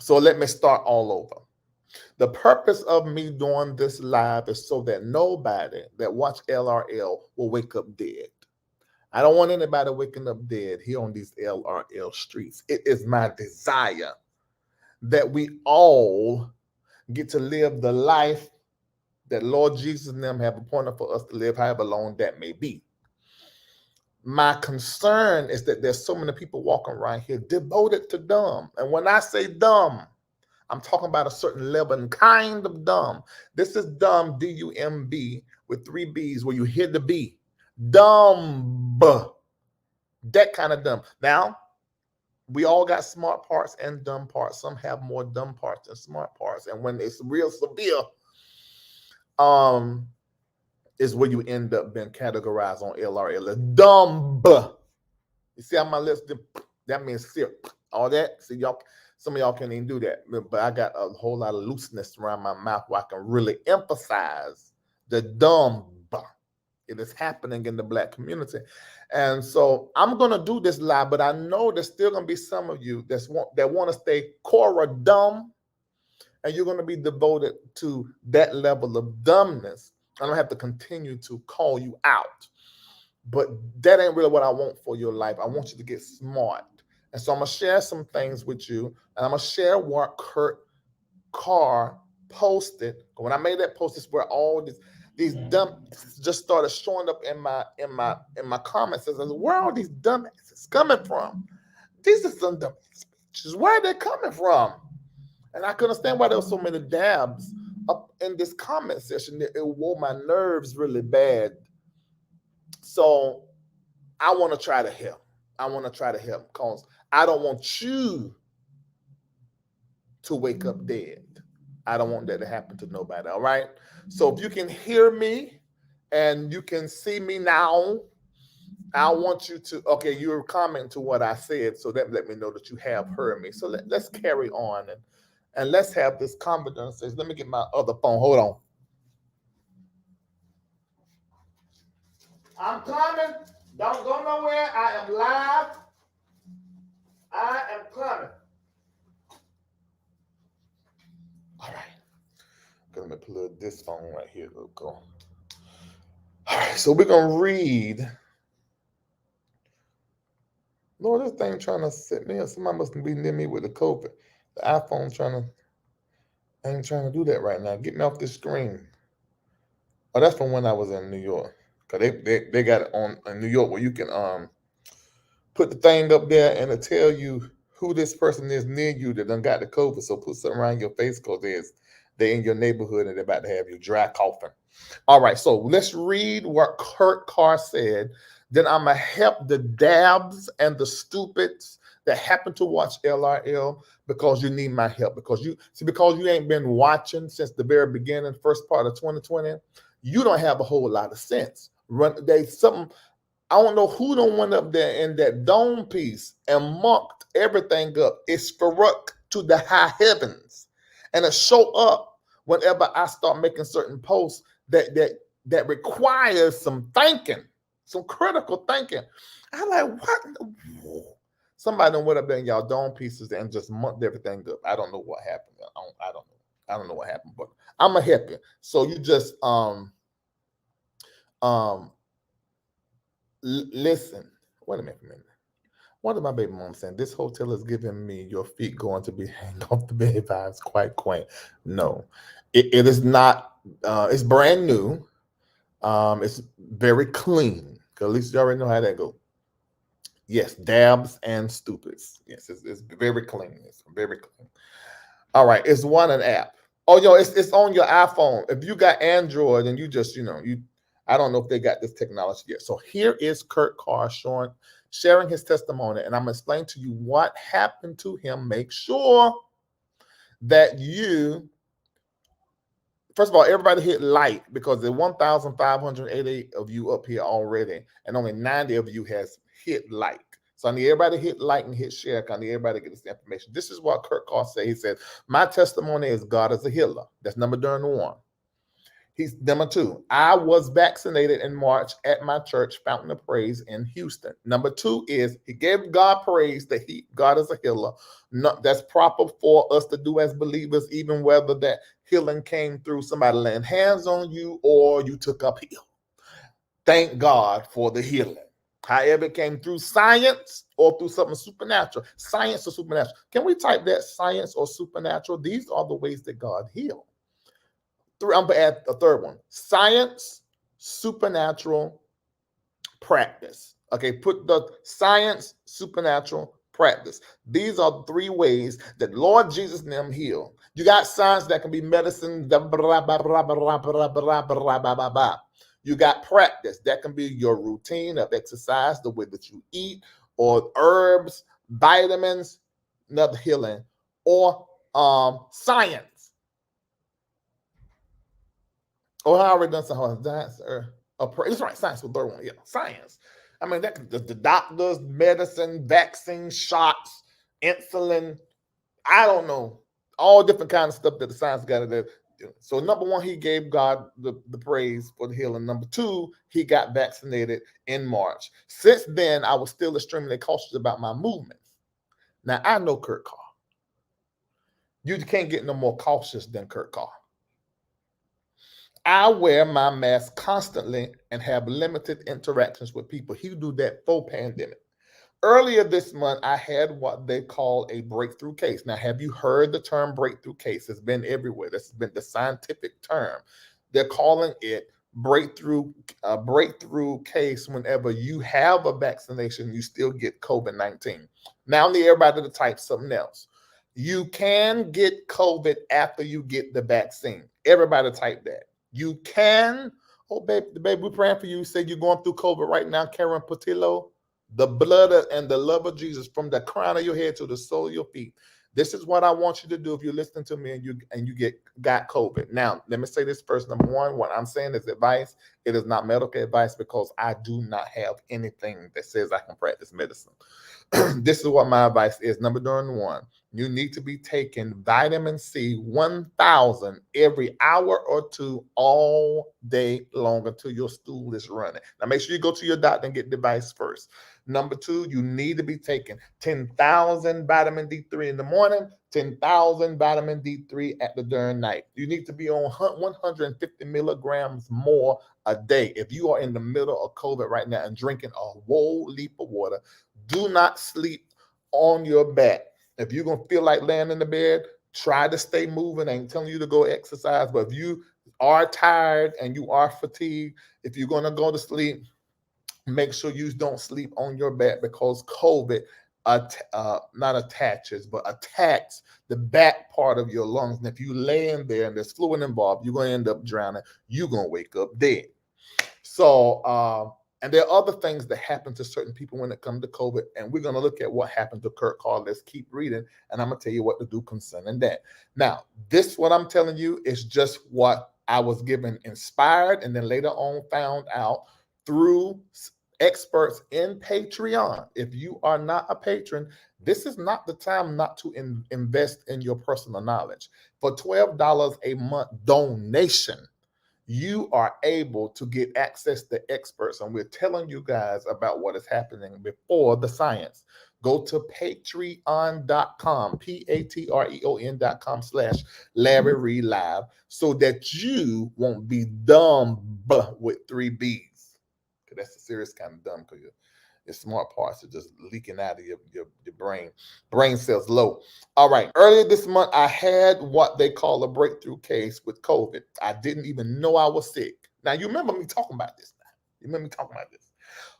So let me start all over. The purpose of me doing this live is so that nobody that watch LRL will wake up dead. I don't want anybody waking up dead here on these LRL streets. It is my desire that we all get to live the life that Lord Jesus and them have appointed for us to live, however long that may be. My concern is that there's so many people walking around here devoted to dumb. And when I say dumb, I'm talking about a certain level and kind of dumb. This is dumb, D-U-M-B, with 3 B's where you hear the B. Dumb. That kind of dumb. Now, we all got smart parts and dumb parts. Some have more dumb parts than smart parts. And when it's real severe, is where you end up being categorized on LRL as dumb. You see how my lips did? That means sip. All that. See, y'all, some of y'all can't even do that. But I got a whole lot of looseness around my mouth where I can really emphasize the dumb. It is happening in the Black community. And so I'm going to do this live, but I know there's still going to be some of you that want to stay Cora-dumb, and you're going to be devoted to that level of dumbness. I don't have to continue to call you out, but that ain't really what I want for your life. I want you to get smart. And so I'm going to share some things with you, and I'm going to share what Carr posted. When I made that post, it's where all these dumb just started showing up in my comments. I said, where are all these dumbasses coming from? These are some dumbasses. Where are they coming from? And I couldn't understand why there were so many dabs up in this comment section. It wore my nerves really bad. So I want to try to help. Because I don't want you to wake up dead. I don't want that to happen to nobody, all right? So if you can hear me and you can see me now, I want you to, okay, you're commenting to what I said, so that let me know that you have heard me. So let's carry on and let's have this conversation. Let me get my other phone. Hold on. I'm coming. Don't go nowhere. I am live. I am coming. All right. Let me plug this phone right here. Go. All right. So we're going to read. Lord, this thing trying to set me up. Somebody must be near me with the COVID. The iPhone I ain't trying to do that right now. Get me off this screen. Oh, that's from when I was in New York. Cause they got it on in New York where you can put the thing up there and it'll tell you who this person is near you that done got the COVID. So put something around your face because they're in your neighborhood and they're about to have you dry coughing. All right, so let's read what Carr said. Then I'm going to help the dabs and the stupids that happen to watch LRL because you need my help. Because you ain't been watching since the very beginning, first part of 2020, you don't have a whole lot of sense. There's something, I don't know who don't went up there in that dome piece and mucked everything up. It's Farouk to the high heavens. And it show up whenever I start making certain posts that requires some thinking. Some critical thinking. I'm like, what? Somebody done went up there in y'all dome pieces and just mucked everything up. I don't know what happened. I don't know. I don't know what happened, but I'm gonna help you. So you just listen. Wait a minute. What did my baby mom saying? This hotel is giving me your feet going to be hanging off the bed vibes. Quite quaint. No, it is not. It's brand new. It's very clean. At least you already know how that goes. Yes, dabs and stupids. Yes, it's very clean. It's very clean. All right, it's an app. Oh, it's on your iPhone. If you got Android and you just, I don't know if they got this technology yet. So here is Carr sharing his testimony, and I'm gonna explain to you what happened to him. Make sure that first of all, everybody hit like because there's 1,588 of you up here already, and only 90 of you has hit like. So I need everybody to hit like and hit share. I need everybody to get this information. This is what Carr said. He said, my testimony is God is a healer. That's number 1. He's number 2. I was vaccinated in March at my church, Fountain of Praise in Houston. Number 2 is he gave God praise that God is a healer. That's proper for us to do as believers, even whether that healing came through somebody laying hands on you or you took up heal. Thank God for the healing. However, it came through science or through something supernatural. Science or supernatural. Can we type that, science or supernatural? These are the ways that God heals. I'm going to add a third one. Science, supernatural, practice. Okay, put the science, supernatural, practice. These are 3 ways that Lord Jesus and them heal. You got science that can be medicine. You got practice. That can be your routine of exercise, the way that you eat, or herbs, vitamins, another healing, or science. Oh, I already done some science. It's right, science was the third one. Yeah, science. I mean, that the doctors, medicine, vaccine, shots, insulin. I don't know, all different kinds of stuff that the science got to do. So number 1, he gave God the praise for the healing. Number 2, he got vaccinated in March. Since then, I was still extremely cautious about my movements. Now I know Kurt Carr. You can't get no more cautious than Kurt Carr. I wear my mask constantly and have limited interactions with people. He do that for pandemic. Earlier this month, I had what they call a breakthrough case. Now, have you heard the term breakthrough case? It's been everywhere. This has been the scientific term. They're calling it breakthrough case whenever you have a vaccination, you still get COVID-19. Now I need everybody to type something else. You can get COVID after you get the vaccine. Everybody type that. You can. Oh, babe, we're praying for you. You said you're going through COVID right now, Karen Patillo. The blood and the love of Jesus from the crown of your head to the sole of your feet. This is what I want you to do if you're listening to me and you got COVID. Now, let me say this first. Number 1, what I'm saying is advice. It is not medical advice because I do not have anything that says I can practice medicine. This is what my advice is. Number 1, you need to be taking vitamin C 1,000 every hour or 2 all day long until your stool is running. Now, make sure you go to your doctor and get the device first. Number 2, you need to be taking 10,000 vitamin D3 in the morning, 10,000 vitamin D3 at the during night. You need to be on 150 milligrams more a day. If you are in the middle of COVID right now and drinking a whole leap of water, do not sleep on your back. If you're going to feel like laying in the bed, try to stay moving. I ain't telling you to go exercise, but if you are tired and you are fatigued, if you're going to go to sleep, make sure you don't sleep on your back because COVID not attaches, but attacks the back part of your lungs. And if you lay in there and there's fluid involved, you're going to end up drowning. You're going to wake up dead. So, and there are other things that happen to certain people when it comes to COVID. And we're going to look at what happened to Kurt Carr. Let's keep reading. And I'm going to tell you what to do concerning that. Now, this, what I'm telling you, is just what I was given inspired and then later on found out through experts in Patreon. If you are not a patron, this is not the time not to invest in your personal knowledge. For $12 a month donation, you are able to get access to experts, and we're telling you guys about what is happening before the science. Go to patreon.com, patreon.com/Larry Reid Live, so that you won't be dumb with 3 B's. That's the serious kind of dumb, because your smart parts are just leaking out of your brain cells low. All right. Earlier this month, I had what they call a breakthrough case with COVID. I didn't even know I was sick. Now, you remember me talking about this now. You remember me talking about this.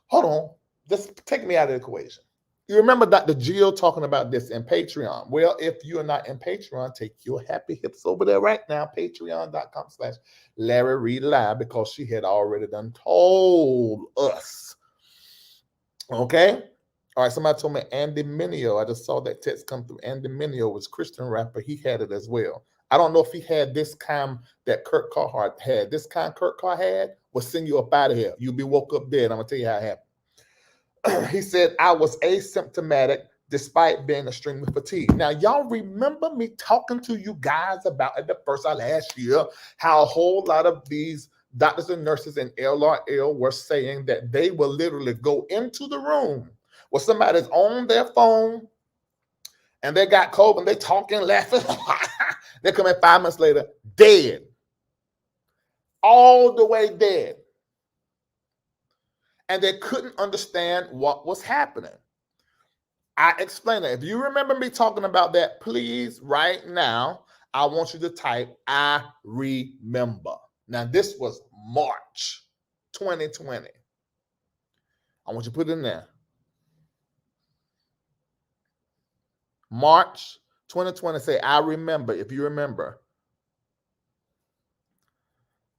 Hold on. Just take me out of the equation. You remember Dr. Jill talking about this in Patreon. Well, if you're not in Patreon, take your happy hips over there right now, patreon.com/Larry Reid Live, because she had already done told us. Okay? All right, somebody told me Andy Mineo. I just saw that text come through. Andy Mineo was a Christian rapper. He had it as well. I don't know if he had this kind that Kurt Carr had. This kind Kurt Carr had will send you up out of here. You'll be woke up dead. I'm going to tell you how it happened. He said, I was asymptomatic, despite being extremely fatigued. Now, y'all remember me talking to you guys about at the first of last year how a whole lot of these doctors and nurses in LRL were saying that they will literally go into the room where somebody's on their phone and they got COVID and they talking, laughing. They come in 5 months later, dead. All the way dead. And they couldn't understand what was happening. I explained it. If you remember me talking about that, please, right now, I want you to type, I remember. Now, this was March 2020. I want you to put it in there. March 2020, say, I remember, if you remember.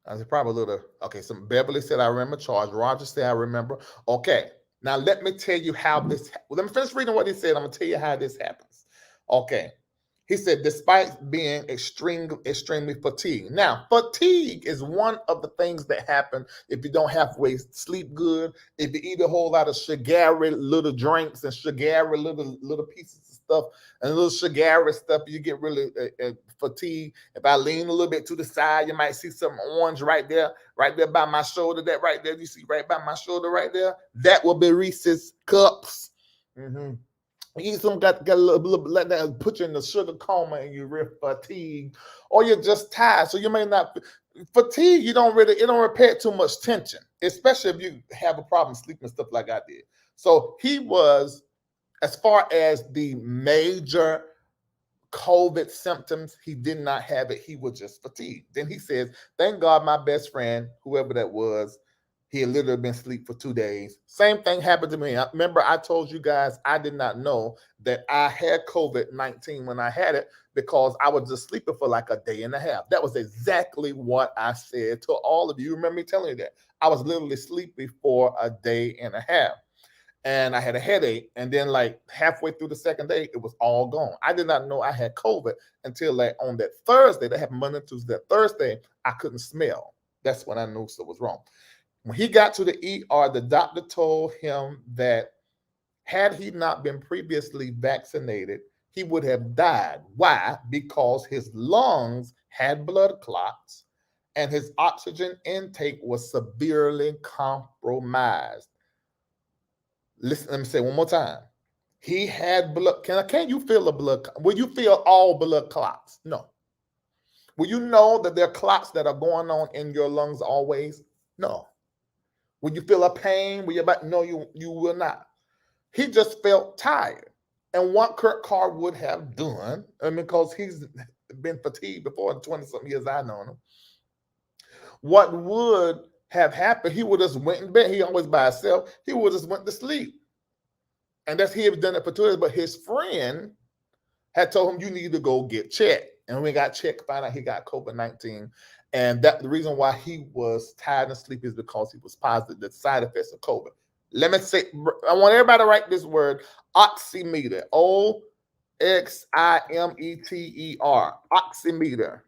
I was probably a little, okay, so Beverly said, I remember. Charles Rogers said, I remember. Okay, now let me tell you how this, let me finish reading what he said. I'm going to tell you how this happens. Okay. He said, despite being extremely fatigued. Now, fatigue is one of the things that happen if you don't halfway sleep good, if you eat a whole lot of sugary little drinks and sugary little pieces of stuff and little sugary stuff, you get really fatigued. If I lean a little bit to the side, you might see some orange right there by my shoulder. That right there, you see right by my shoulder right there, that will be Reese's Cups. Mm-hmm. You eat some got a little let that put you in the sugar coma and you're real fatigued, or you're just tired. So you may not fatigue. It don't repair too much tension, especially if you have a problem sleeping and stuff like I did. So he was, as far as the major COVID symptoms, he did not have it. He was just fatigued. Then he says, "Thank God, my best friend, whoever that was." He had literally been asleep for 2 days. Same thing happened to me. Remember, I told you guys I did not know that I had COVID-19 when I had it because I was just sleeping for like a day and a half. That was exactly what I said to all of you. Remember me telling you that? I was literally sleeping for a day and a half. And I had a headache. And then like halfway through the second day, it was all gone. I did not know I had COVID until like on that Thursday. That happened Monday, Tuesday. That Thursday, I couldn't smell. That's when I knew something was wrong. When he got to the ER, the doctor told him that had he not been previously vaccinated, he would have died. Why? Because his lungs had blood clots and his oxygen intake was severely compromised. Listen, let me say one more time. He had blood. Can you feel the blood? Will you feel all blood clots? No. Will you know that there are clots that are going on in your lungs always? No. Will you feel a pain? No, you will not. He just felt tired. And what Carr would have done, because he's been fatigued before in 20-something years I've known him, what would have happened, he would have just went in bed. He always by himself. He would have just went to sleep. And he had done it for 2 days. But his friend had told him, you need to go get checked. And when he got checked, found out he got COVID-19. And that the reason why he was tired and sleepy is because he was positive, the side effects of COVID. Let me say, I want everybody to write this word, oximeter, oximeter, oximeter.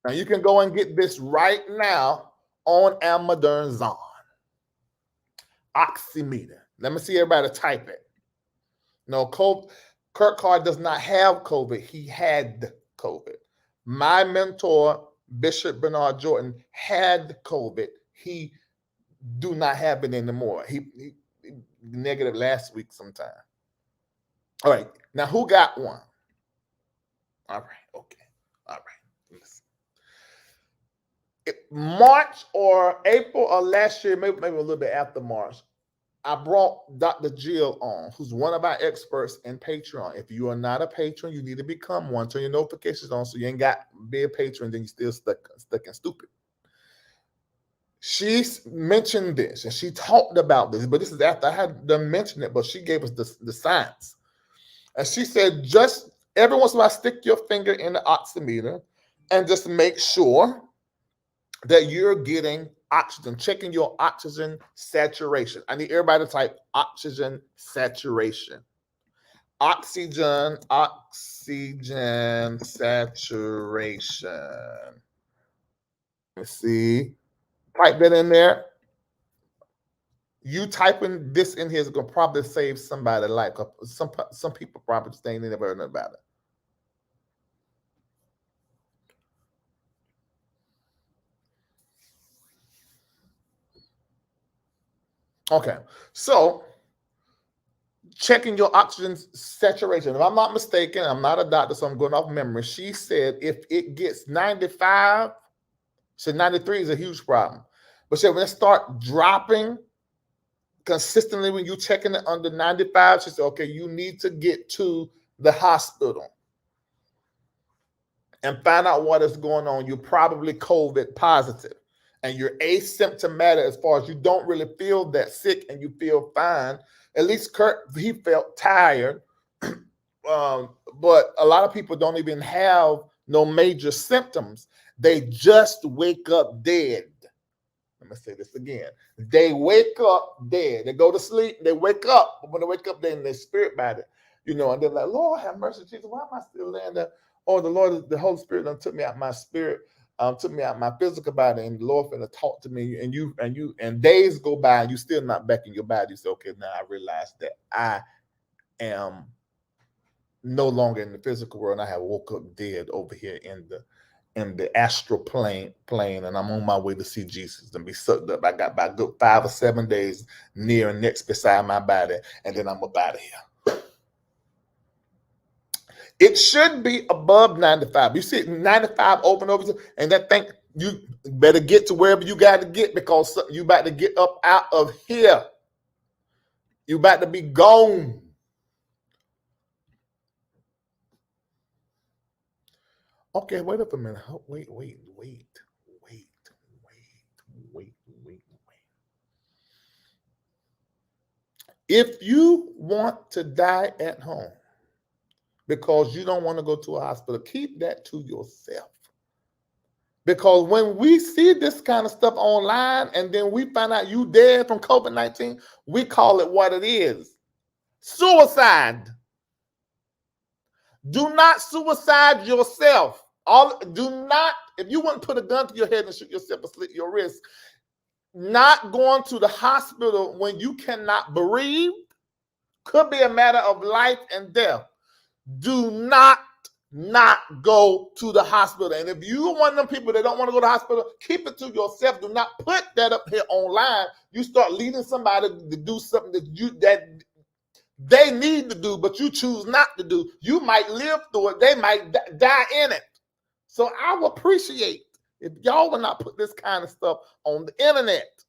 Now you can go and get this right now on Amazon. Oximeter. Let me see everybody type it. No, Carr does not have COVID. He had COVID. My mentor, Bishop Bernard Jordan, had COVID. He do not have it anymore. He negative last week sometime. All right. Now, who got one? All right. Okay. All right. March or April or last year, maybe a little bit after March, I brought Dr. Jill on, who's one of our experts in Patreon. If you are not a patron, you need to become one. Turn your notifications on so you ain't got to be a patron, then you still stuck and stupid. She mentioned this and she talked about this, but this is after I had done mention it, but she gave us the science. And she said, just every once in a while, stick your finger in the oximeter and just make sure that you're getting oxygen, checking your oxygen saturation. I need everybody to type oxygen saturation. Oxygen saturation. Let's see. Type that in there. You typing this in here is gonna probably save somebody's life. Some people probably staying in never heard about it. Okay, so checking your oxygen saturation. If I'm not mistaken, I'm not a doctor, so I'm going off memory. She said if it gets 95, so 93 is a huge problem. But she said when it start dropping consistently, when you checking it under 95, she said, okay, you need to get to the hospital and find out what is going on. You're probably COVID positive and you're asymptomatic as far as you don't really feel that sick and you feel fine. At least Kurt, he felt tired. But a lot of people don't even have no major symptoms. They just wake up dead. Let me say this again. They wake up dead. They go to sleep, they wake up. But when they wake up, they're in their spirit body, and they're like, Lord, have mercy, Jesus. Why am I still laying there? Oh, the Holy Spirit done took me out my spirit, took me out my physical body, and the Lord finna talk to me. And days go by, and you still not back in your body. You say, okay, now I realize that I am no longer in the physical world. And I have woke up dead over here in the astral plane, and I'm on my way to see Jesus and be sucked up. I got about a good 5 or 7 days near and next beside my body, and then I'm up out of here. It should be above 95. You see 95 open over, and that thing, you better get to wherever you got to get, because you about to get up out of here. You about to be gone. Okay, wait up a minute. Wait. If you want to die at home because you don't want to go to a hospital, keep that to yourself. Because when we see this kind of stuff online and then we find out you dead from COVID-19, we call it what it is. Suicide. Do not suicide yourself. If you wouldn't put a gun to your head and shoot yourself or slit your wrist, not going to the hospital when you cannot breathe could be a matter of life and death. Do not go to the hospital. And if you're one of them people that don't want to go to the hospital, keep it to yourself. Do not put that up here online. You start leading somebody to do something that they need to do, but you choose not to do. You might live through it. They might die in it. So I would appreciate if y'all would not put this kind of stuff on the internet.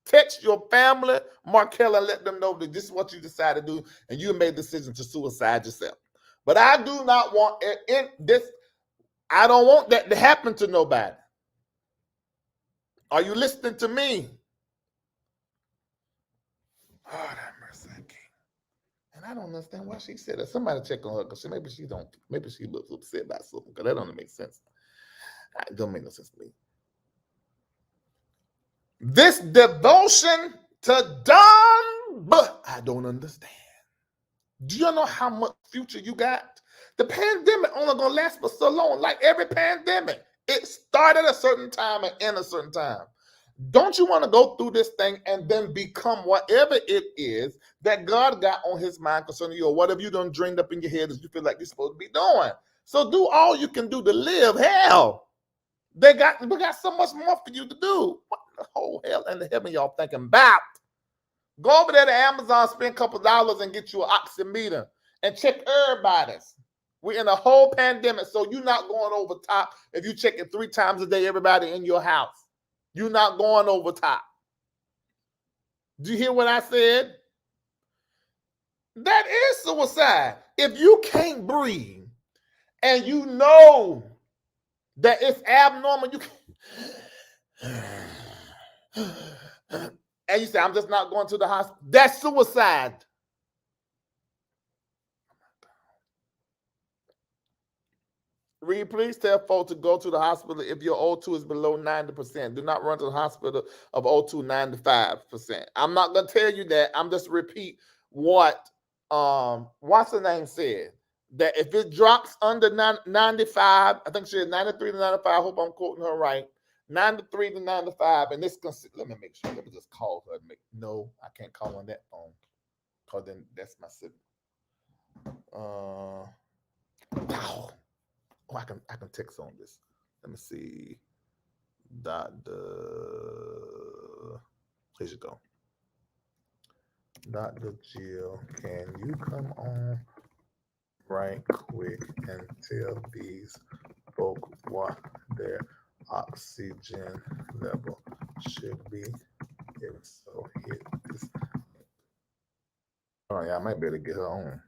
Text your family, Markella, and let them know that this is what you decided to do, and you made a decision to suicide yourself. But I do not want this. I don't want that to happen to nobody. Are you listening to me? Oh, that mercy, I can't. And I don't understand why she said that. Somebody check on her, because maybe she looks upset about something, because that don't make sense. It don't make no sense to me. This devotion to dumb, I don't understand. Do you know how much future you got? The pandemic only gonna last for so long. Like every pandemic, it started a certain time and end a certain time. Don't you want to go through this thing and then become whatever it is that God got on his mind concerning you, or whatever you done dreamed up in your head that you feel like you're supposed to be doing? So do all you can do to live. Hell, we got so much more for you to do. What the whole hell in the heaven y'all thinking about? Go over there to Amazon, spend a couple dollars and get you an oximeter and check everybody's. We're in a whole pandemic, so you're not going over top if you check it 3 times a day, everybody in your house. You're not going over top. Do you hear what I said? That is suicide. If you can't breathe and you know that it's abnormal, you can and you say, I'm just not going to the hospital. That's suicide. Reid, please tell folks to go to the hospital if your O2 is below 90%. Do not run to the hospital of O2 95%. I'm not going to tell you that. I'm just repeat what what's the name said. That if it drops under 95, I think she had 93 to 95, I hope I'm quoting her right, 9 to 3 to 9 to 5. And this, let me make sure. Let me just call her. No, I can't call on that phone. Because then that's my signal. Oh, I can text on this. Let me see. Here you go. Dr. Jill, can you come on right quick and tell these folk what their oxygen level should be? If so, hit this. Oh yeah, I might be able to get her on.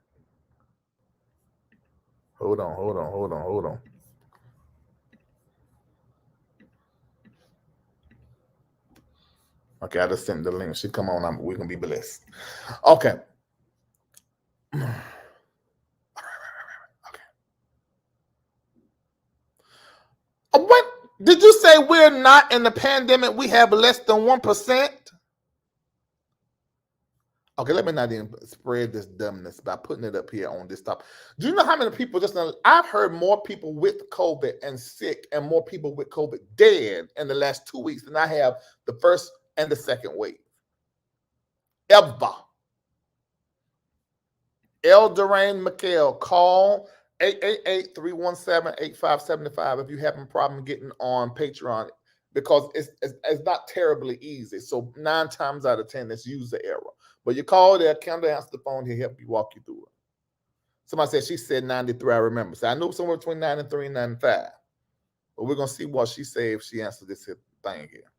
Hold on. Okay, I just sent the link. She come on. We're gonna be blessed. Okay. Okay. What did you say? We're not in the pandemic. We have less than 1%. Okay, let me not even spread this dumbness by putting it up here on this top. Do you know how many people I've heard more people with COVID and sick and more people with COVID dead in the last 2 weeks than I have the first and the second wave. Ever. El Durain McHale, call 888-317-8575 if you have a problem getting on Patreon, because it's not terribly easy. So 9 times out of 10, it's user error. But you call there, Kendall answer the phone, he'll help you walk you through it. Somebody said she said 93, I remember. So I knew somewhere between 93 and 95. But we're going to see what she said if she answers this thing here.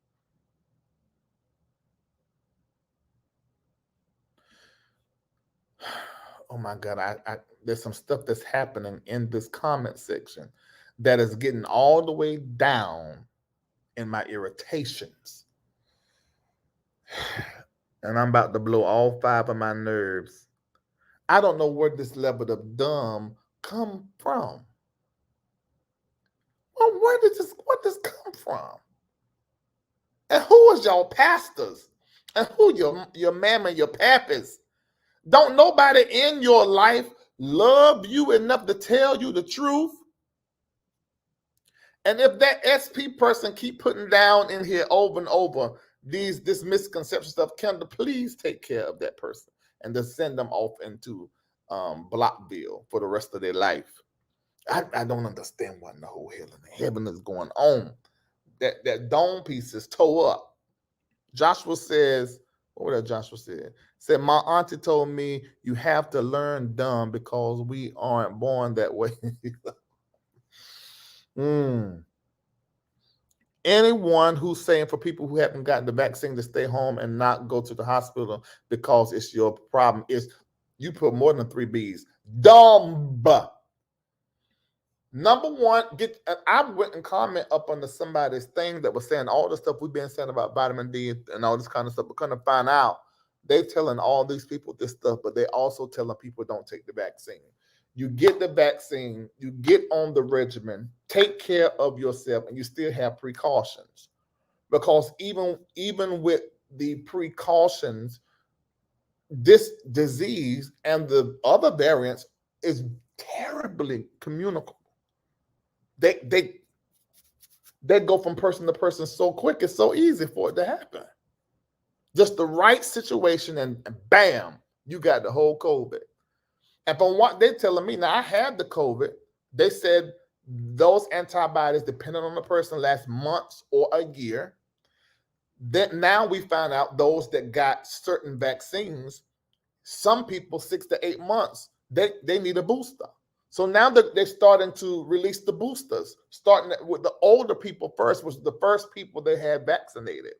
Oh my God, there's some stuff that's happening in this comment section that is getting all the way down in my irritations. And I'm about to blow all 5 of my nerves. I don't know where this level of dumb come from. Well, where this come from? And who is y'all pastors? And who your mama and your pappas? Don't nobody in your life love you enough to tell you the truth? And if that SP person keep putting down in here over and over this misconception stuff, Kendall, please take care of that person and just send them off into Blockville for the rest of their life. I don't understand what in the whole hell in heaven is going on. That dome piece is tore up. Joshua says, what did Joshua said? Said, my auntie told me you have to learn dumb because we aren't born that way. Anyone who's saying for people who haven't gotten the vaccine to stay home and not go to the hospital because it's your problem is you put more than 3 B's. Dumb. Number one, I went and comment up under somebody's thing that was saying all the stuff we've been saying about vitamin D and all this kind of stuff. We're going to find out they're telling all these people this stuff, but they also telling people don't take the vaccine. You get the vaccine, you get on the regimen, take care of yourself, and you still have precautions. Because even with the precautions, this disease and the other variants is terribly communicable. They go from person to person so quick. It's so easy for it to happen. Just the right situation, and bam, you got the whole COVID. And from what they're telling me, now I had the COVID. They said those antibodies, depending on the person, last months or a year. Then now we found out those that got certain vaccines, some people 6 to 8 months, they need a booster. So now that they're starting to release the boosters, starting with the older people first, was the first people they had vaccinated.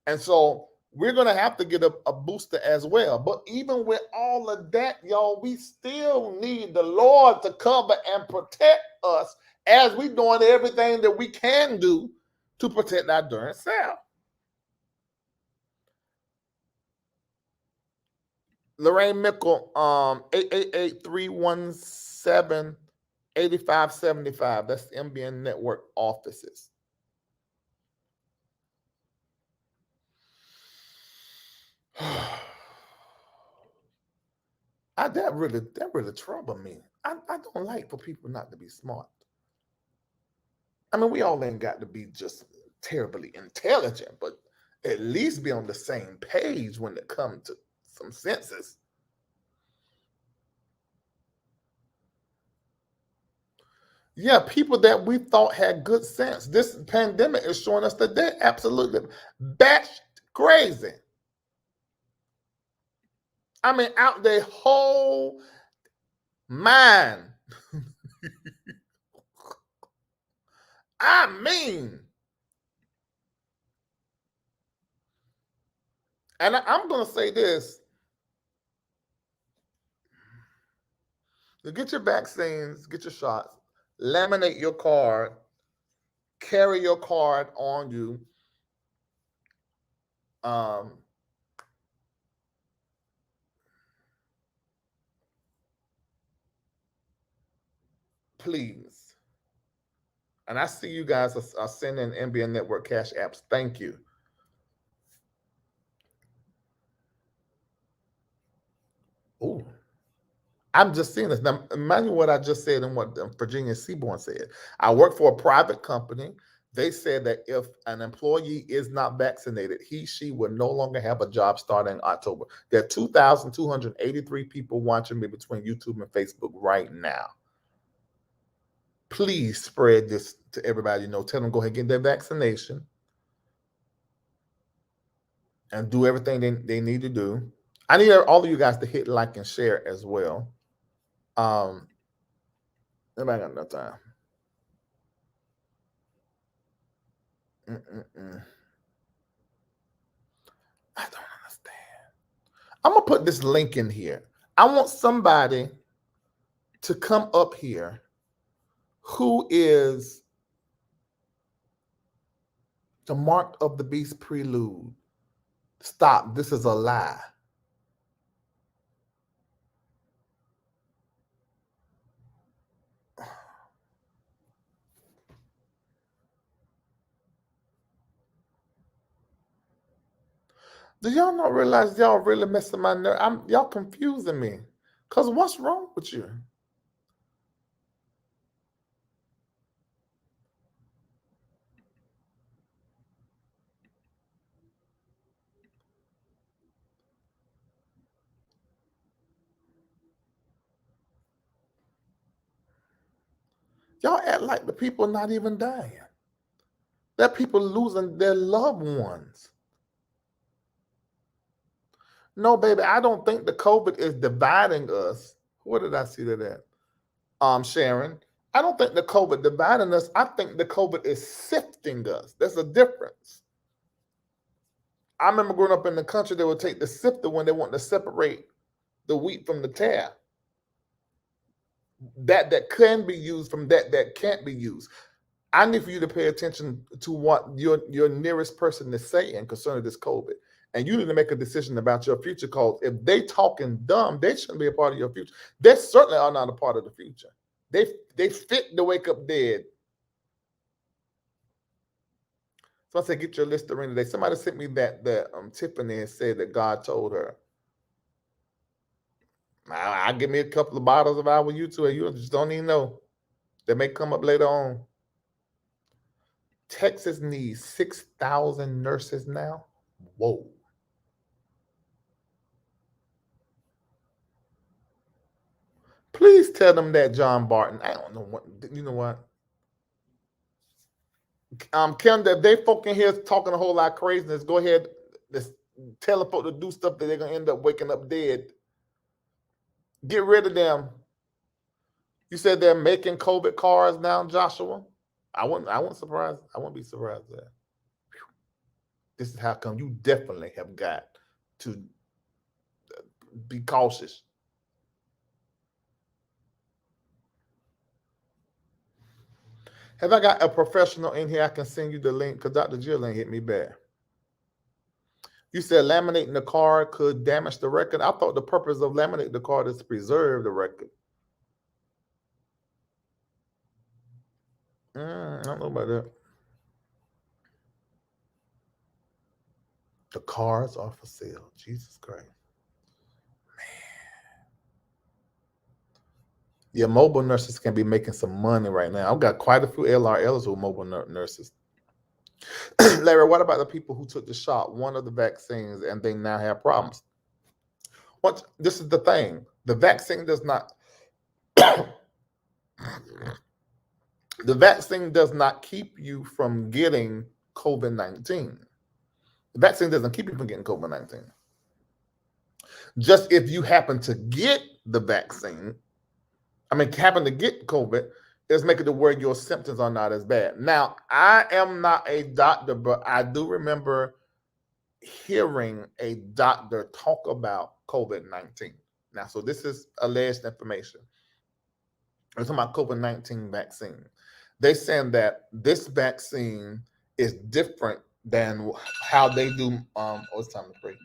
And so we're going to have to get a booster as well. But even with all of that, y'all, we still need the Lord to cover and protect us as we're doing everything that we can do to protect our darn self. Lorraine Mickle, 888-317-8575. That's the MBN Network offices. That really troubled me. I don't like for people not to be smart. I mean, we all ain't got to be just terribly intelligent, but at least be on the same page when it comes to some senses. Yeah, people that we thought had good sense. This pandemic is showing us that they're absolutely batshit crazy. I mean, out their whole mind. I mean, and I'm going to say this. Get your vaccines, get your shots, laminate your card, carry your card on you. Please. And I see you guys are sending NBA Network Cash apps. Thank you. Ooh. I'm just seeing this. Now, imagine what I just said and what Virginia Seaborn said. I work for a private company. They said that if an employee is not vaccinated, she will no longer have a job starting in October. There are 2,283 people watching me between YouTube and Facebook right now. Please spread this to everybody you know. Tell them go ahead and get their vaccination and do everything they need to do. I need all of you guys to hit like and share as well. Everybody got enough time. I don't understand. I'm going to put this link in here. I want somebody to come up here who is the Mark of the Beast prelude. Stop. This is a lie. Do y'all not realize y'all really messing my nerve? Y'all confusing me. Because what's wrong with you? Y'all act like the people not even dying. That people losing their loved ones. No, baby, I don't think the COVID is dividing us. What did I see that at? Sharon, I don't think the COVID dividing us. I think the COVID is sifting us. There's a difference. I remember growing up in the country, they would take the sifter when they want to separate the wheat from the tare. That can be used from that can't be used. I need for you to pay attention to what your nearest person is saying concerning this COVID. And you need to make a decision about your future, because if they talking dumb, they shouldn't be a part of your future. They certainly are not a part of the future. They fit to wake up dead. So I said, get your Listerine today. Somebody sent me that Tiffany said that God told her. I'll give me a couple of bottles of our YouTube. You just don't even know. They may come up later on. Texas needs 6,000 nurses now. Whoa. Please tell them that John Barton. I don't know what. You know what? Kim, if they folk in here talking a whole lot of craziness, go ahead. Just tell them folk to do stuff that they're gonna end up waking up dead. Get rid of them. You said they're making COVID cars now, Joshua. I wouldn't surprise. I wouldn't be surprised there. This is how come you definitely have got to be cautious. Have I got a professional in here? I can send you the link because Dr. Jill ain't hit me back. You said laminating the card could damage the record. I thought the purpose of laminating the card is to preserve the record. I don't know about that. The cards are for sale. Jesus Christ. Man. Yeah, mobile nurses can be making some money right now. I've got quite a few LRLs who are mobile nurses. Larry, what about the people who took the shot, one of the vaccines, and they now have problems? What this is the thing. The vaccine does not the vaccine does not keep you from getting COVID-19. The vaccine doesn't keep you from getting COVID-19. Just if you happen to get the vaccine, happen to get COVID, is making it to where your symptoms are not as bad. Now, I am not a doctor, but I do remember hearing a doctor talk about COVID-19. Now, so this is alleged information. We're talking about COVID-19 vaccine. They saying that this vaccine is different than how they do. It's time to pray.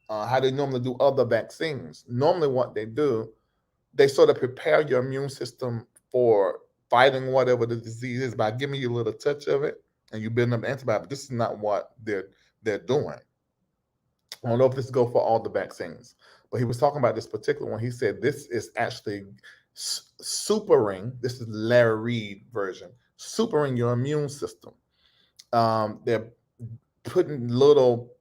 How they normally do other vaccines. Normally, what they do, they sort of prepare your immune system for fighting whatever the disease is by giving you a little touch of it, and you build up antibody. But this is not what they're doing. I don't know if this goes for all the vaccines, but he was talking about this particular one. He said this is actually supering. This is Larry Reid version, supering your immune system. They're putting little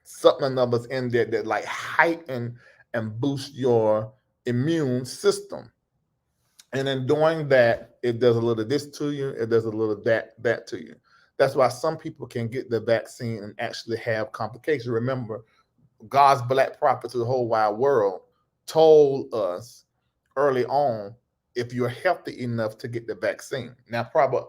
something others in there that like heighten and boost your immune system. And in doing that, it does a little this to you, it does a little that to you. That's why some people can get the vaccine and actually have complications. Remember, God's black prophet to the whole wide world told us early on, if you're healthy enough to get the vaccine. Now, probably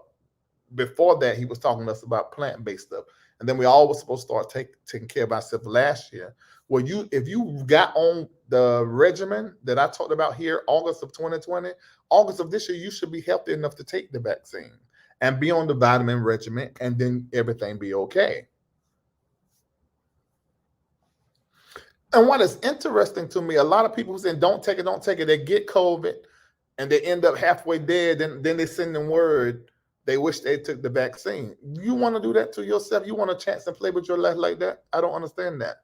before that, he was talking to us about plant-based stuff. And then we all were supposed to start taking care of ourselves last year. Well, if you got on the regimen that I talked about here, August of 2020, August of this year, you should be healthy enough to take the vaccine and be on the vitamin regimen, and then everything be okay. And what is interesting to me, a lot of people who say don't take it, they get COVID and they end up halfway dead, then they send them word they wish they took the vaccine. You want to do that to yourself? You want a chance and play with your life like that? I don't understand that.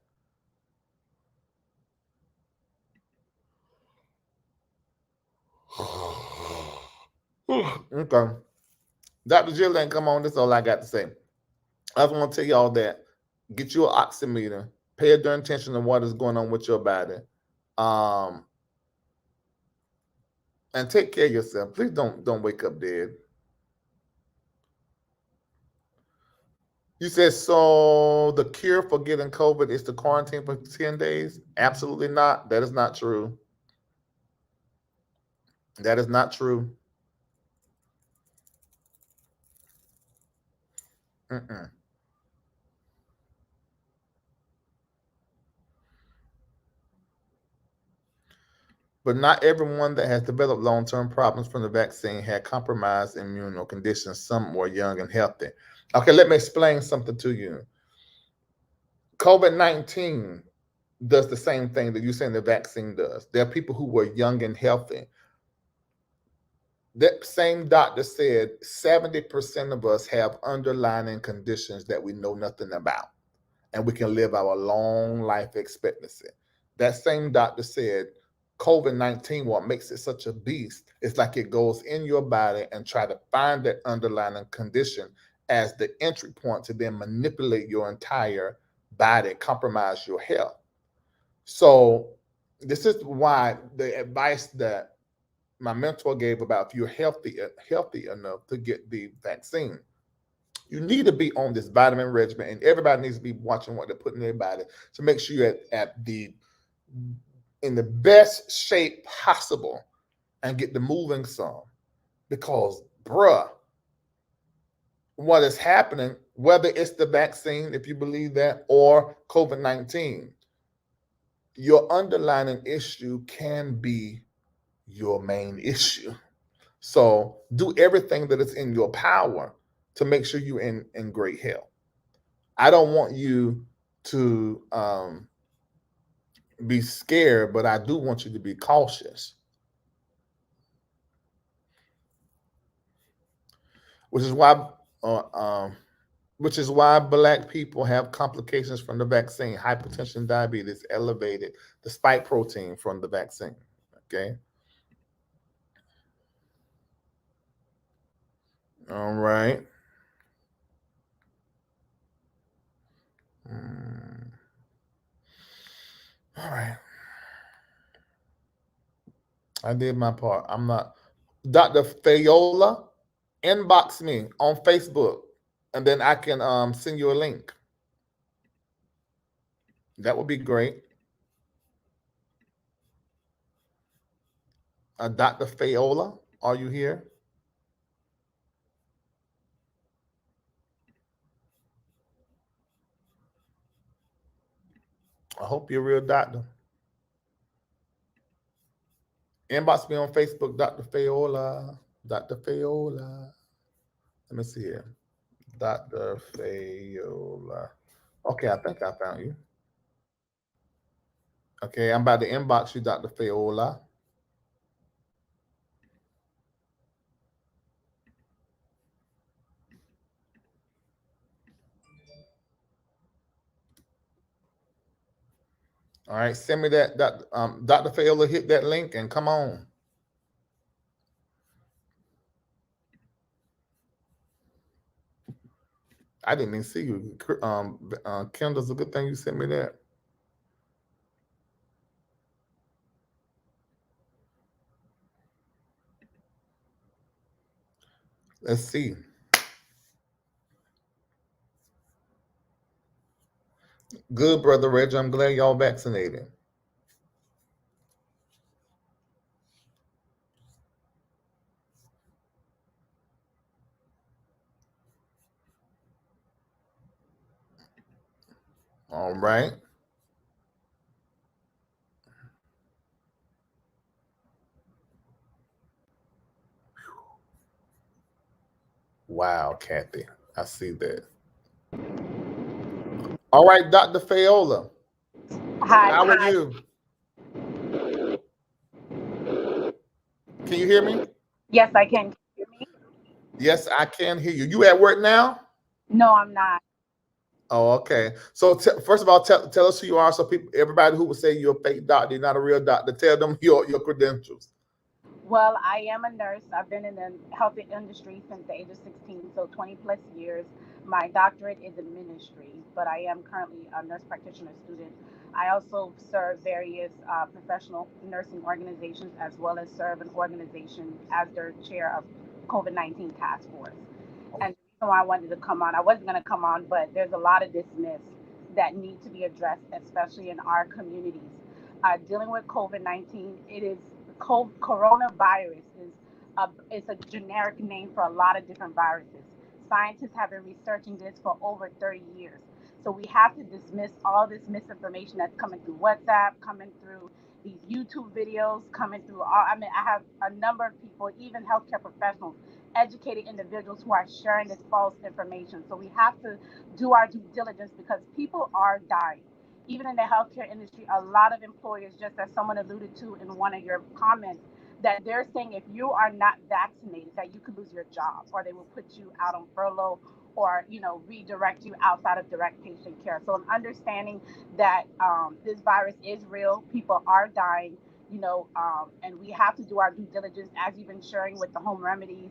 Okay. Dr. Jill ain't come on. That's all I got to say. I just want to tell y'all that get you an oximeter, pay darn attention to what is going on with your body, and take care of yourself. Please don't wake up dead. You said, so the cure for getting COVID is to quarantine for 10 days? Absolutely not. That is not true. That is not true. Mm-mm. But not everyone that has developed long-term problems from the vaccine had compromised immune conditions. Some were young and healthy. Okay, let me explain something to you. COVID-19 does the same thing that you're saying the vaccine does. There are people who were young and healthy. That same doctor said 70% of us have underlying conditions that we know nothing about, and we can live our long life expectancy. That same doctor said COVID-19, what makes it such a beast, is like it goes in your body and try to find that underlying condition as the entry point to then manipulate your entire body, compromise your health. So this is why the advice that my mentor gave about if you're healthy enough to get the vaccine, you need to be on this vitamin regimen, and everybody needs to be watching what they're putting in their body to make sure you're in the best shape possible and get the moving some. Because, bruh, what is happening, whether it's the vaccine, if you believe that, or COVID-19, your underlying issue can be your main issue. So do everything that is in your power to make sure you're in great health. I don't want you to be scared, but I do want you to be cautious. Which is why Black people have complications from the vaccine, hypertension, diabetes, elevated the spike protein from the vaccine. Okay. All right. I did my part. I'm not Dr. Fayola. Inbox me on Facebook, and then I can send you a link. That would be great. Dr. Fayola, are you here? I hope you're a real doctor. Inbox me on Facebook, Dr. Fayola. Dr. Fayola. Let me see here. Dr. Fayola. Okay, I think I found you. Okay, I'm about to inbox you, Dr. Fayola. All right, send me that. Dr. Fayola, hit that link and come on. I didn't even see you. Kendall's a good thing you sent me that. Let's see. Good, brother Reggie. I'm glad y'all vaccinated. All right. Wow, Kathy. I see that. All right, Dr. Fayola. Hi. How are you? Can you hear me? Yes, I can. Can you hear me? Yes, I can hear you. You at work now? No, I'm not. Oh, okay. So first of all, tell us who you are, so people, everybody who would say you're a fake doctor, you're not a real doctor, tell them your credentials. Well, I am a nurse. I've been in the health industry since the age of 16, so 20 plus years. My doctorate is in ministry, but I am currently a nurse practitioner student. I also serve various professional nursing organizations as well as serve an organization as their chair of COVID-19 task force. And the reason why I wanted to come on, I wasn't going to come on, but there's a lot of dismiss that need to be addressed, especially in our communities. Dealing with COVID-19, it is coronavirus is it's a generic name for a lot of different viruses. Scientists have been researching this for over 30 years. So we have to dismiss all this misinformation that's coming through WhatsApp, coming through these YouTube videos, coming through all, I mean, I have a number of people, even healthcare professionals, educated individuals who are sharing this false information. So we have to do our due diligence because people are dying. Even in the healthcare industry, a lot of employers, just as someone alluded to in one of your comments, that they're saying if you are not vaccinated, that you could lose your job or they will put you out on furlough or redirect you outside of direct patient care. So, an understanding that this virus is real, people are dying, and we have to do our due diligence as you've been sharing with the home remedies.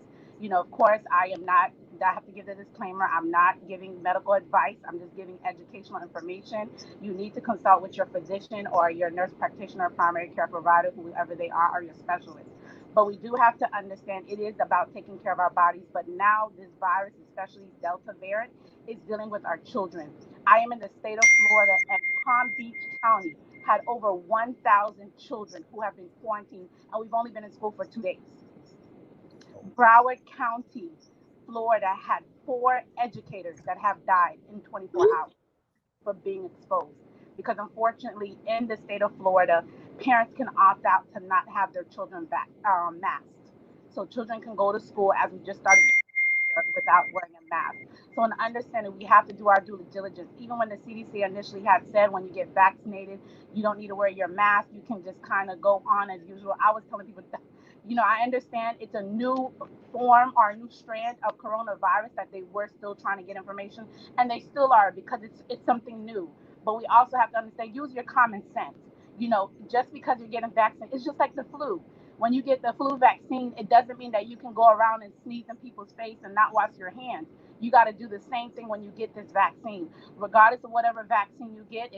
Of course, I am not. I have to give the disclaimer. I'm not giving medical advice. I'm just giving educational information. You need to consult with your physician or your nurse practitioner, primary care provider, whoever they are, or your specialist. But we do have to understand it is about taking care of our bodies. But now this virus, especially Delta variant, is dealing with our children. I am in the state of Florida, and Palm Beach County had over 1,000 children who have been quarantined, and we've only been in school for 2 days. Broward County, Florida, had 4 educators that have died in 24 hours for being exposed. Because unfortunately, in the state of Florida, parents can opt out to not have their children masked. So children can go to school as we just started without wearing a mask. So, in understanding, we have to do our due diligence. Even when the CDC initially had said when you get vaccinated, you don't need to wear your mask, you can just kind of go on as usual. I was telling people, I understand it's a new form or a new strand of coronavirus that they were still trying to get information, and they still are because it's something new. But we also have to understand, use your common sense. Just because you're getting vaccinated, it's just like the flu. When you get the flu vaccine, it doesn't mean that you can go around and sneeze in people's face and not wash your hands. You got to do the same thing when you get this vaccine. Regardless of whatever vaccine you get,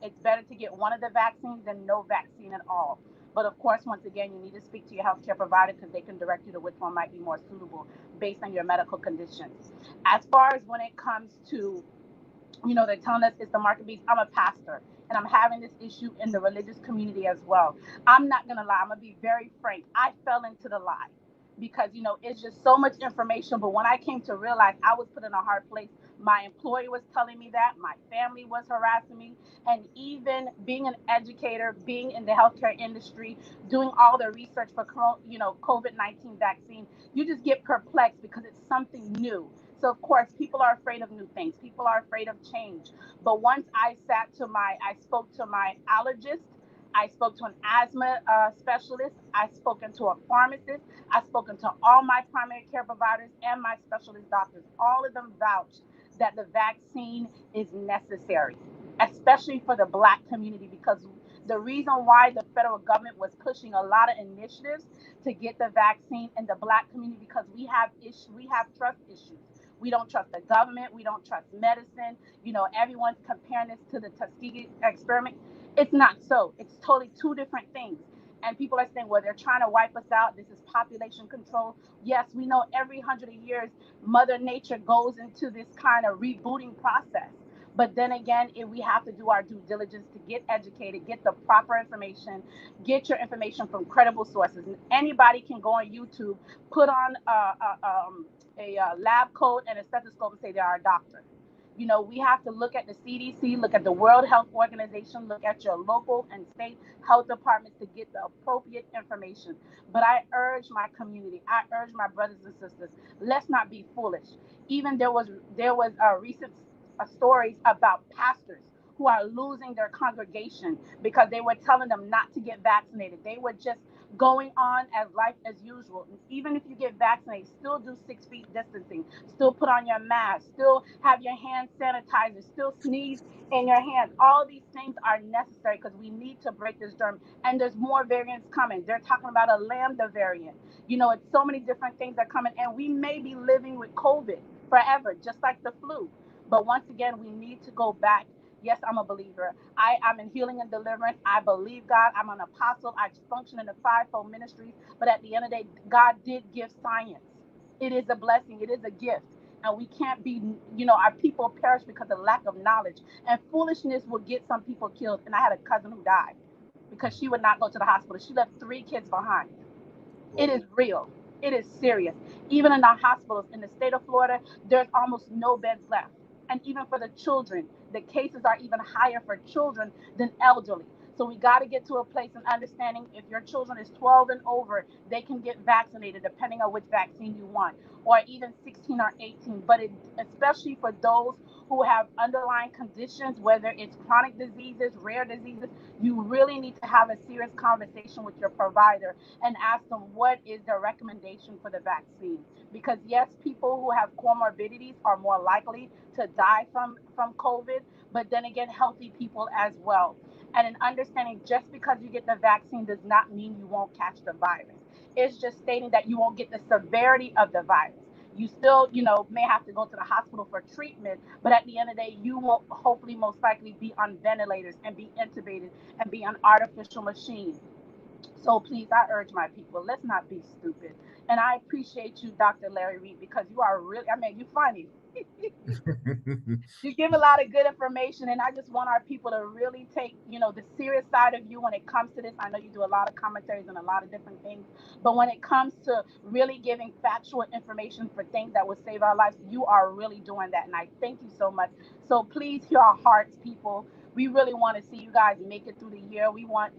it's better to get one of the vaccines than no vaccine at all. But of course, once again, you need to speak to your healthcare provider because they can direct you to which one might be more suitable based on your medical conditions. As far as when it comes to, they're telling us it's the market beast. I'm a pastor and I'm having this issue in the religious community as well. I'm not going to lie. I'm going to be very frank. I fell into the lie because, it's just so much information. But when I came to realize I was put in a hard place, my employer was telling me that, my family was harassing me, and even being an educator, being in the healthcare industry, doing all the research for, COVID-19 vaccine, you just get perplexed because it's something new. So of course, people are afraid of new things. People are afraid of change. But once I spoke to my allergist, I spoke to an asthma specialist, I spoken to a pharmacist, I spoken to all my primary care providers and my specialist doctors. All of them vouched that the vaccine is necessary, especially for the Black community, because the reason why the federal government was pushing a lot of initiatives to get the vaccine in the Black community, because we have trust issues. We don't trust the government. We don't trust medicine. Everyone's comparing this to the Tuskegee experiment. It's not so. It's totally two different things. And people are saying, well, they're trying to wipe us out. This is population control. Yes, we know every 100 years, Mother Nature goes into this kind of rebooting process. But then again, if we have to do our due diligence to get educated, get the proper information, get your information from credible sources. And anybody can go on YouTube, put on a lab coat and a stethoscope and say they are a doctor. We have to look at the CDC, look at the World Health Organization, look at your local and state health departments to get the appropriate information. But I urge my community, I urge my brothers and sisters, let's not be foolish. Even there was recent stories about pastors who are losing their congregation because they were telling them not to get vaccinated. They were just going on as life as usual. Even if you get vaccinated, still do 6 feet distancing, still put on your mask, still have your hand sanitizer, still sneeze in your hands. All these things are necessary because we need to break this germ. And there's more variants coming. They're talking about a Lambda variant. It's so many different things that are coming, and we may be living with COVID forever, just like the flu. But once again, we need to go back. Yes, I'm a believer. I'm in healing and deliverance. I believe God. I'm an apostle. I function in the fivefold ministries. But at the end of the day, God did give science. It is a blessing. It is a gift. And we can't be, our people perish because of lack of knowledge. And foolishness will get some people killed. And I had a cousin who died because she would not go to the hospital. She left 3 kids behind. It is real. It is serious. Even in our hospitals in the state of Florida, there's almost no beds left. And even for the children, the cases are even higher for children than elderly. So we got to get to a place in understanding if your children is 12 and over, they can get vaccinated depending on which vaccine you want, or even 16 or 18. But especially for those who have underlying conditions, whether it's chronic diseases, rare diseases, you really need to have a serious conversation with your provider and ask them what is their recommendation for the vaccine. Because yes, people who have comorbidities are more likely to die from COVID, but then again, healthy people as well. And in understanding, just because you get the vaccine does not mean you won't catch the virus. It's just stating that you won't get the severity of the virus. You still, may have to go to the hospital for treatment, but at the end of the day, you will hopefully most likely be on ventilators and be intubated and be on artificial machines. So please, I urge my people, let's not be stupid. And I appreciate you, Dr. Larry Reid, because you are really, you're funny. You give a lot of good information, and I just want our people to really take, the serious side of you when it comes to this. I know you do a lot of commentaries and a lot of different things, but when it comes to really giving factual information for things that would save our lives, you are really doing that, and I thank you so much. So please hear our hearts, people. We really want to see you guys make it through the year. We want,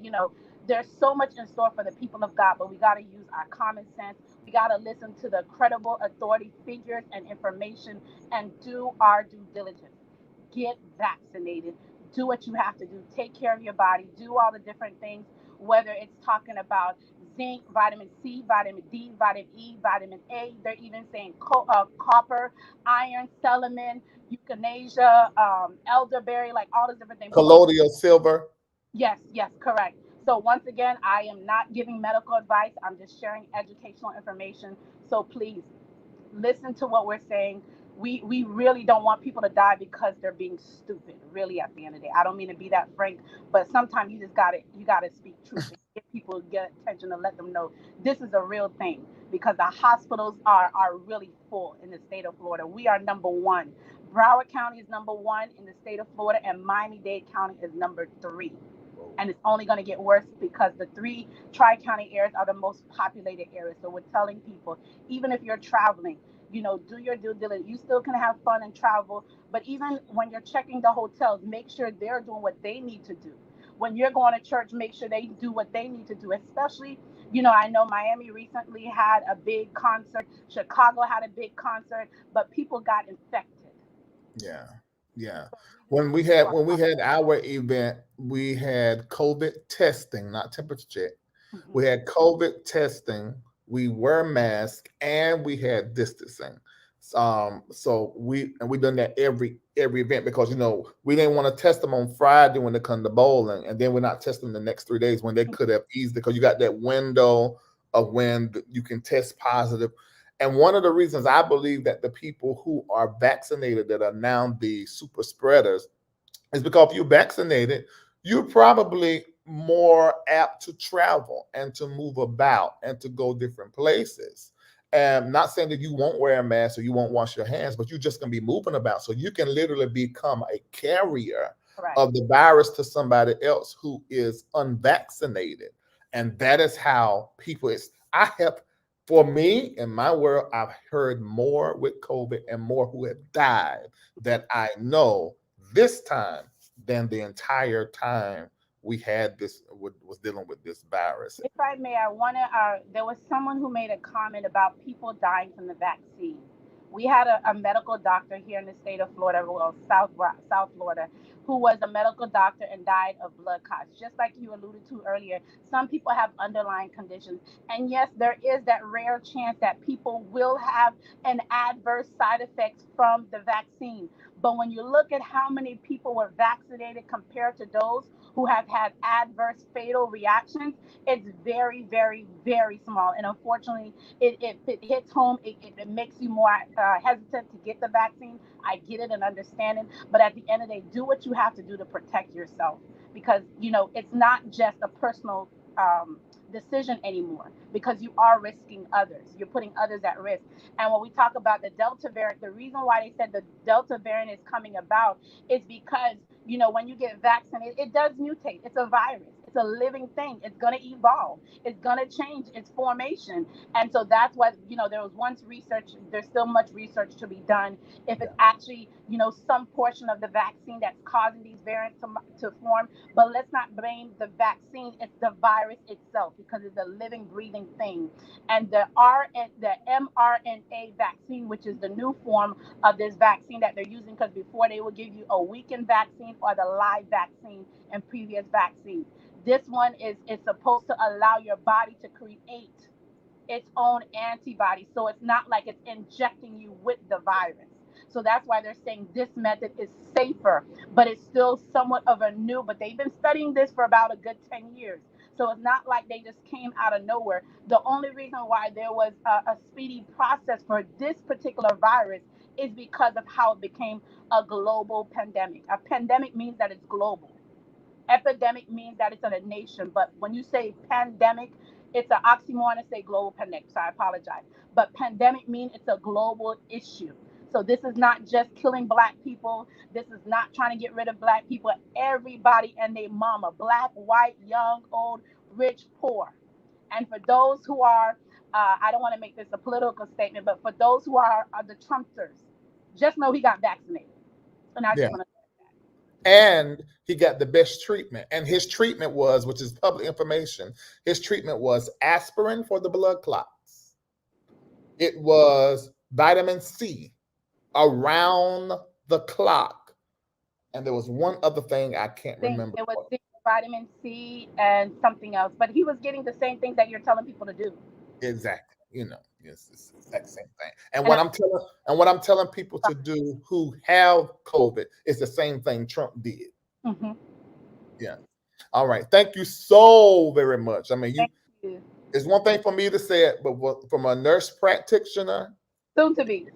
there's so much in store for the people of God, but we got to use our common sense. We got to listen to the credible authority figures and information and do our due diligence. Get vaccinated. Do what you have to do. Take care of your body. Do all the different things, whether it's talking about zinc, vitamin C, vitamin D, vitamin E, vitamin A. They're even saying copper, iron, selamin, euthanasia, elderberry, like all these different things. But once Colloidal silver. Yes, yes, correct. So once again, I am not giving medical advice. I'm just sharing educational information. So please listen to what we're saying. We really don't want people to die because they're being stupid. Really, at the end of the day, I don't mean to be that frank, but sometimes you just got to speak truth. people get attention to let them know this is a real thing, because the hospitals are really full in the state of Florida. We are number one. Broward County is number one in the state of Florida, and Miami-Dade County is number three. And it's only going to get worse because the three tri-county areas are the most populated areas. So we're telling people, even if you're traveling, do your due diligence. You still can have fun and travel, but even when you're checking the hotels, make sure they're doing what they need to do. When you're going to church, make sure they do what they need to do. Especially, I know Miami recently had a big concert, Chicago had a big concert, but people got infected. Yeah, yeah. So we just When have we to be had on when we top of had our event, we had COVID testing, not temperature check. it. Hmm. We had COVID testing. We were masked, and we had distancing. So we done that every event because we didn't want to test them on Friday when they come to bowling, and then we're not testing them the next 3 days when they could have eased it because you got that window of when you can test positive. And one of the reasons I believe that the people who are vaccinated that are now the super spreaders is because if you're vaccinated, you're probably more apt to travel and to move about and to go different places. And not saying that you won't wear a mask or you won't wash your hands, but you're just going to be moving about. So you can literally become a carrier Correct. of the virus to somebody else who is unvaccinated. And that is how people is. I have, for me, in my world, I've heard more with COVID and more who have died that I know this time than the entire time we had this was dealing with this virus. If I may, I want to. There was someone who made a comment about people dying from the vaccine. We had a medical doctor here in the state of Florida, well, South Florida, who was a medical doctor and died of blood clots. Just like you alluded to earlier, some people have underlying conditions, and yes, there is that rare chance that people will have an adverse side effects from the vaccine. But when you look at how many people were vaccinated compared to those who have had adverse fatal reactions, it's very, very, very small. And unfortunately, it hits home. It makes you more hesitant to get the vaccine. I get it and understand it. But at the end of the day, do what you have to do to protect yourself, because, it's not just a personal decision anymore, because you are risking others. You're putting others at risk. And when we talk about the Delta variant, the reason why they said the Delta variant is coming about is because, when you get vaccinated, it does mutate. It's a virus. It's a living thing. It's going to evolve. It's going to change its formation. And so that's why, there was once research, there's still much research to be done if it's actually, some portion of the vaccine that's causing these variants to form. But let's not blame the vaccine. It's the virus itself, because it's a living, breathing thing. And the mRNA vaccine, which is the new form of this vaccine that they're using, because before they would give you a weakened vaccine or the live vaccine in previous vaccines. This one is supposed to allow your body to create its own antibody. So it's not like it's injecting you with the virus. So that's why they're saying this method is safer, but it's still somewhat of a new, but they've been studying this for about a good 10 years. So it's not like they just came out of nowhere. The only reason why there was a speedy process for this particular virus is because of how it became a global pandemic. A pandemic means that it's global. Epidemic means that it's in a nation, but when you say pandemic, it's an oxymoron to say global pandemic. So I apologize. But pandemic means it's a global issue. So this is not just killing black people. This is not trying to get rid of black people. Everybody and their mama, black, white, young, old, rich, poor. And for those who are, I don't want to make this a political statement, but for those who are the Trumpsters, just know he got vaccinated. And I just Yeah. want to. And he got the best treatment. And his treatment was, which is public information, his treatment was aspirin for the blood clots. It was vitamin C around the clock. And there was one other thing I can't Think remember. it was vitamin C and something else, but he was getting the same things that you're telling people to do. Exactly. It's the exact same thing. And And what I'm telling people to do who have COVID is the same thing Trump did. mm-hmm. Yeah. All right. Thank you so very much. I mean, Thank you. it's one thing for me to say it, but from a nurse practitioner, Soon to be.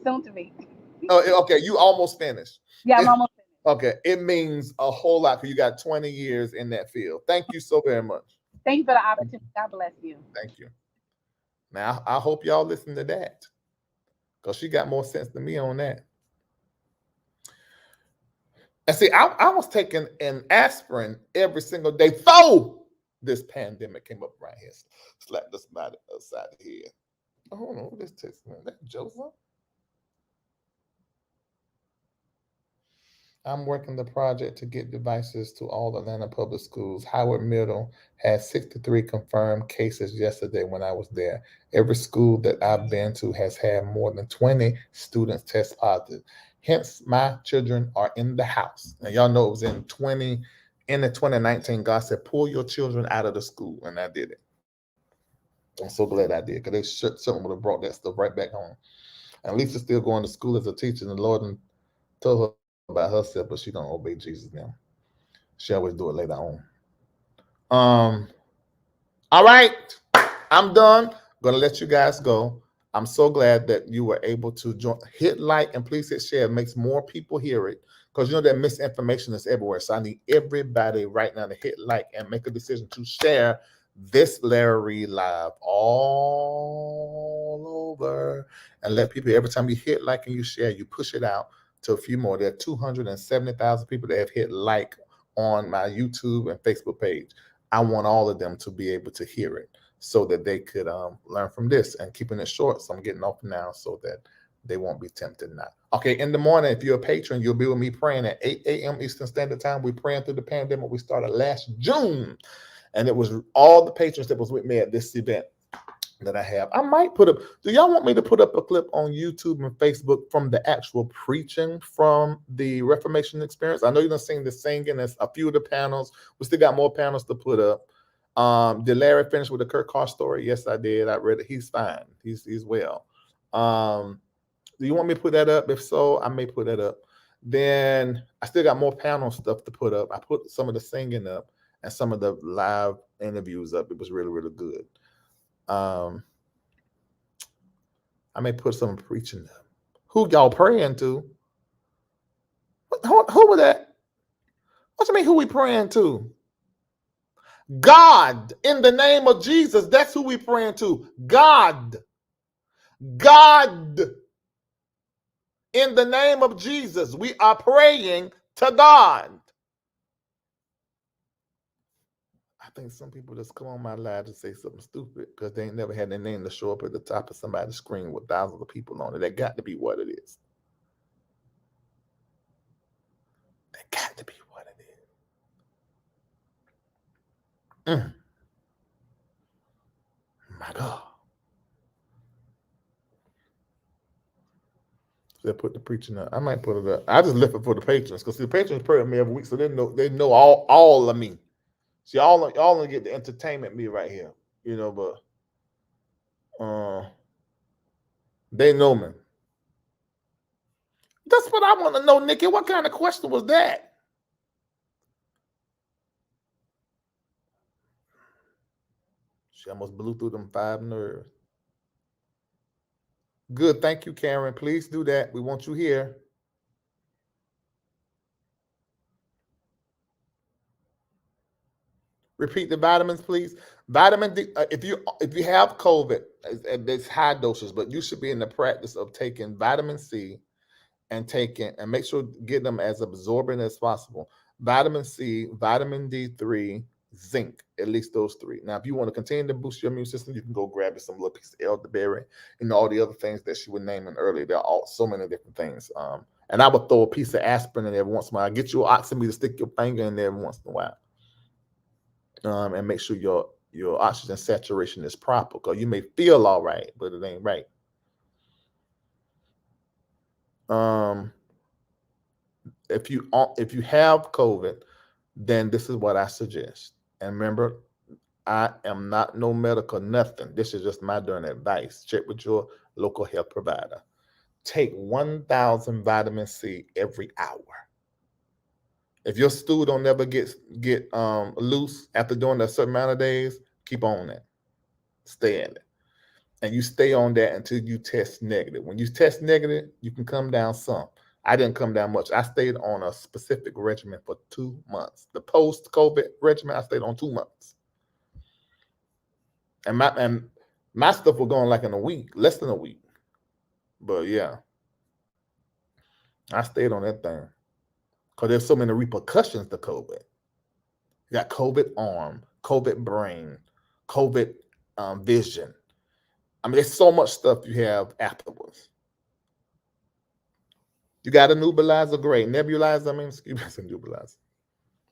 okay, you almost finished. Yeah, I'm almost finished. Okay, it means a whole lot because you got 20 years in that field. Thank you so very much. Thank you for the opportunity. God bless you. Thank you. Now, I hope y'all listen to that because she got more sense than me on that. And see, I was taking an aspirin every single day before this pandemic came up around here. Slap this by the other side of the head. Oh, hold on, this text man. That Joseph? I'm working the project to get devices to all Atlanta public schools. Howard Middle had 63 confirmed cases yesterday when I was there. Every school that I've been to has had more than 20 students test positive. Hence, my children are in the house. And y'all know it was in the 2019, God said, pull your children out of the school. And I did it. I'm so glad I did because they certainly would have brought that stuff right back home. And Lisa's still going to school as a teacher, and the Lord told her about herself, but she don't obey Jesus now. She always do it later on. Um, all right, I'm done. Gonna let you guys go. I'm so glad that you were able to join. Hit like and please hit share. It makes more people hear it because you know that misinformation is everywhere. So I need everybody right now to hit like and make a decision to share this Larry Live all over and let people, every time you hit like and you share, you push it out to a few more. There are 270,000 people that have hit like on my YouTube and Facebook page. I want all of them to be able to hear it so that they could learn from this, and keeping it short. So I'm getting off now so that they won't be tempted now. Okay, in the morning, if you're a patron, you'll be with me praying at 8 a.m. Eastern Standard Time. We're praying through the pandemic. We started last June, and it was all the patrons that was with me at this event that I have. I might put up, do y'all want me to put up a clip on YouTube and Facebook from the actual preaching from the Reformation experience? I know you're going to sing the singing. There's a few of the panels. We still got more panels to put up. Did Larry finish with the Kurt Carr story? Yes, I did. I read it. He's fine. He's well. Do you want me to put that up? If so, I may put that up. Then I still got more panel stuff to put up. I put some of the singing up and some of the live interviews up. It was really, really good. I may put some preaching up. Who y'all praying to? Who was that? What you mean, who we praying to? God, in the name of Jesus. That's who we praying to. God. God. In the name of Jesus, we are praying to God. I think some people just come on my live to say something stupid because they ain't never had their name to show up at the top of somebody's screen with thousands of people on it. That got to be what it is. That got to be what it is. My God. They put the preaching up. I might put it up. I just left it for the patrons because the patrons pray with me every week, so they know all of me. See, y'all gonna get the entertainment me right here, you know, but they know me. That's what I want to know, Nikki. What kind of question was that? She almost blew through them 5 nerves. Good. Thank you, Karen. Please do that. We want you here. Repeat the vitamins, please. Vitamin D. If you have COVID, it's high doses, but you should be in the practice of taking vitamin C and make sure get them as absorbent as possible. Vitamin C, vitamin D3, zinc, at least those 3. Now, if you want to continue to boost your immune system, you can go grab some little piece of elderberry and all the other things that she was naming earlier. There are so many different things. And I would throw a piece of aspirin in every once in a while. Get you an oxymeter to stick your finger in there every once in a while. And make sure your oxygen saturation is proper, because you may feel all right, but it ain't right. If you have COVID, then this is what I suggest. And remember, I am not no medical nothing. This is just my darn advice. Check with your local health provider. Take 1,000 vitamin C every hour. If your stool don't ever get loose after doing a certain amount of days, keep on it. Stay in it. And you stay on that until you test negative. When you test negative, you can come down some. I didn't come down much. I stayed on a specific regimen for 2 months. The post-COVID regimen, I stayed on 2 months. And my stuff was going like in a week, less than a week. But yeah, I stayed on that thing because there's so many repercussions to COVID. You got COVID arm, COVID brain, COVID vision. I mean, there's so much stuff you have afterwards. You got a nebulizer, great. Nebulizer, I mean, excuse me, it's a nebulizer.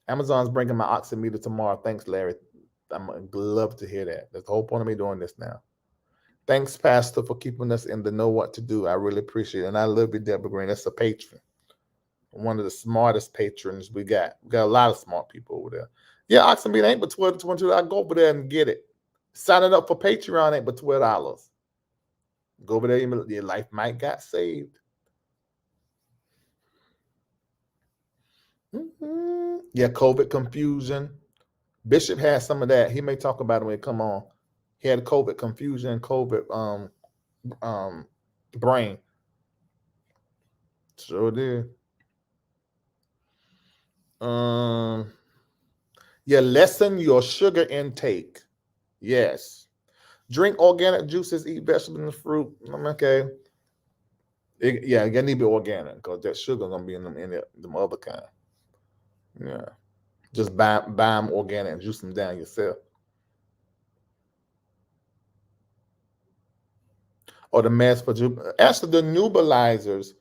Amazon's bringing my oximeter tomorrow. Thanks, Larry. I'm love to hear that. That's the whole point of me doing this now. Thanks, Pastor, for keeping us in the know what to do. I really appreciate it. And I love you, Deborah Green. That's a patron. One of the smartest patrons we got. We got a lot of smart people over there. Yeah, oximeter ain't but $12 to $22. I go over there and get it. Signing up for Patreon ain't but $12. Go over there, your life might got saved. Mm-hmm. Yeah, COVID confusion. Bishop has some of that. He may talk about it when he come on. He had COVID confusion, COVID brain. Sure did. Yeah, lessen your sugar intake. Yes. Drink organic juices, eat vegetables and fruit. Okay. Yeah, you need to be organic because that sugar gonna be in them other kind. Yeah. Just buy them organic and juice them down yourself. Or the mass for actually the nebulizers.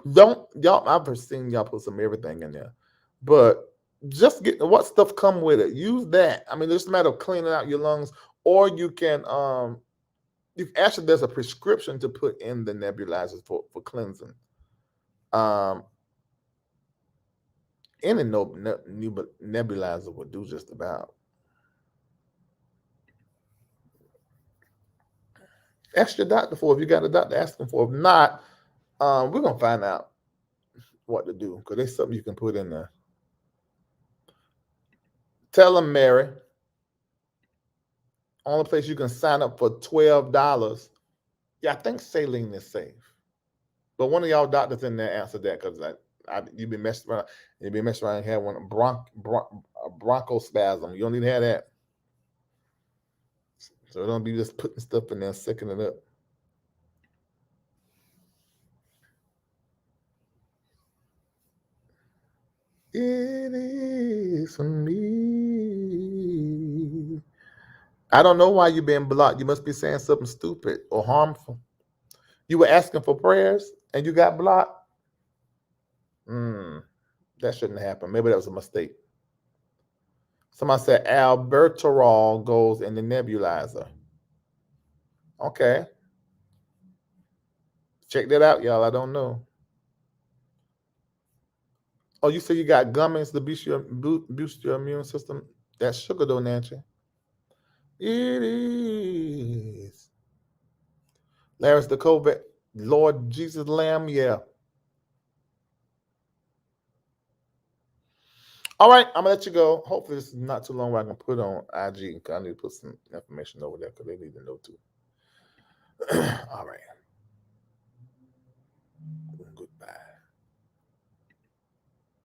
I've seen y'all put some everything in there, but just get what stuff come with it. Use that. I mean, it's a matter of cleaning out your lungs, or you can actually there's a prescription to put in the nebulizers for cleansing. Any nebulizer will do just about. Ask your doctor for if you got a doctor. Ask them for. If not, we're gonna find out what to do because there's something you can put in there. Tell them, Mary. Only place you can sign up for $12. Yeah, I think saline is safe. But one of y'all doctors in there answered that because you've been messing around. You've been messing around and had one bronchospasm. You don't need to have that. So don't be just putting stuff in there, sicking it up. It is for me. I don't know why you're being blocked. You must be saying something stupid or harmful. You were asking for prayers and you got blocked. That shouldn't happen. Maybe that was a mistake. Somebody said albuterol goes in the nebulizer. Okay. Check that out, y'all. I don't know. Oh, you say you got gummies to boost your immune system? That's sugar, though, Nancy. It is. Larry's the COVID. Lord Jesus Lamb, yeah. All right, I'm going to let you go. Hopefully, this is not too long where I can put on IG. I need to put some information over there because they need to know, too. All right.